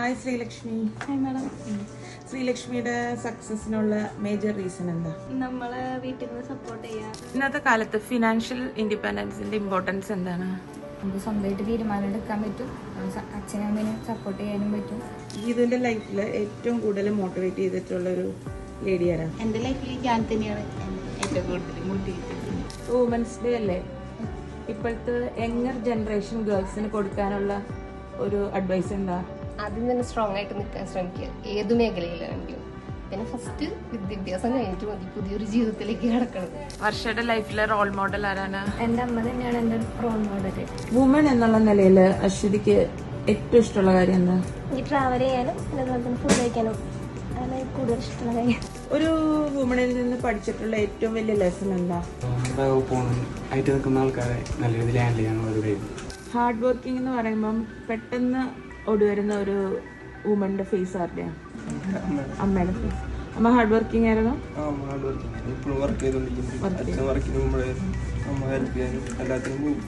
Hi Srilakshmi. Hi madam. ശ്രീലക്ഷ്മിയുടെ സക്സസിനുള്ള major reason എന്താ? നമ്മളെ വീട്ടിൽ നിന്ന് സപ്പോർട്ട് ചെയ്യാം. ഇന്നത്തെ കാലത്ത് ഫിനാൻഷ്യൽ ഇൻഡിപെൻഡൻസിന്റെ ഇമ്പോർട്ടൻസ് എന്താണ്? നമുക്ക് സ്വന്തമായിട്ട് തീരുമാനം എടുക്കാൻ പറ്റും, അച്ഛനും അമ്മേനും സപ്പോർട്ട് ചെയ്യാനും പറ്റും. ഇതിന്റെ ലൈഫിൽ ഏറ്റവും കൂടുതൽ മോട്ടിവേറ്റ് ചെയ്തിട്ടുള്ള ഒരു ലേഡി ആരാണ്? എൻ്റെ ലൈഫിൽ ഞാൻ തന്നെയാണ് ഏറ്റവും കൂടുതൽ മോട്ടിവേറ്റ് ചെയ്യുന്നത്. വുമൻസ് ഡേ അല്ലേ, ഇപ്പോഴത്തെ യങ്ങർ ജനറേഷൻ ഗേൾസിന് കൊടുക്കാനുള്ള ഒരു അഡ്വൈസ് എന്താ? ആദ്യം തന്നെ സ്ട്രോങ് ആയിട്ട് നിൽക്കാൻ ശ്രമിക്കുക, ഏത് മേഖലയിലാണെങ്കിലും. പിന്നെ ഫസ്റ്റ് വിദ്യാഭ്യാസം കഴിഞ്ഞിട്ട് മതി പുതിയൊരു ജീവിതത്തിലേക്ക് കടക്കണം. വർഷയുടെ ലൈഫിലെ റോൾ മോഡൽ ആരാണ്? എൻ്റെ അമ്മ തന്നെയാണ് എൻ്റെ റോൾ മോഡൽ. വുമൺ എന്നുള്ള നിലയിൽ അശ്വതിക്ക് ഏറ്റവും ഇഷ്ടമുള്ള കാര്യം എന്താ? ഈ ട്രാവൽ ചെയ്യാനും അതുപോലെ തന്നെ ഫുഡ് കഴിക്കാനും അതാണ് കൂടുതൽ ഇഷ്ടമുള്ള കാര്യം. ഒരു വുമണിൽ നിന്ന് പഠിച്ചിട്ടുള്ള ഏറ്റവും വലിയ ലെസൺ എന്താ? ആയിട്ട് നിൽക്കുന്ന ആൾക്കാരെ നല്ല രീതിയിൽ ഹാൻഡിൽ ചെയ്യാനുള്ള ഒരു കഴിവ്. ഹാർഡ് വർക്കിംഗ് എന്ന് പറയുമ്പം പെട്ടെന്ന് ഓടിവരുന്ന ഒരു വുമന്റെ ഫേസ് ആരുടെയാണ്? അമ്മയുടെ ഫേസ്. അമ്മ ഹാർഡ് വർക്കിംഗ് ആയിരുന്നു. ഇപ്പോഴും വർക്ക് ചെയ്തോണ്ടിരിക്കുന്നു. അച്ഛൻ വർക്കിന് പോകുമ്പോഴേ അമ്മ ഹെൽപ്പ് ചെയ്യാനും എല്ലാത്തിനും പോകും.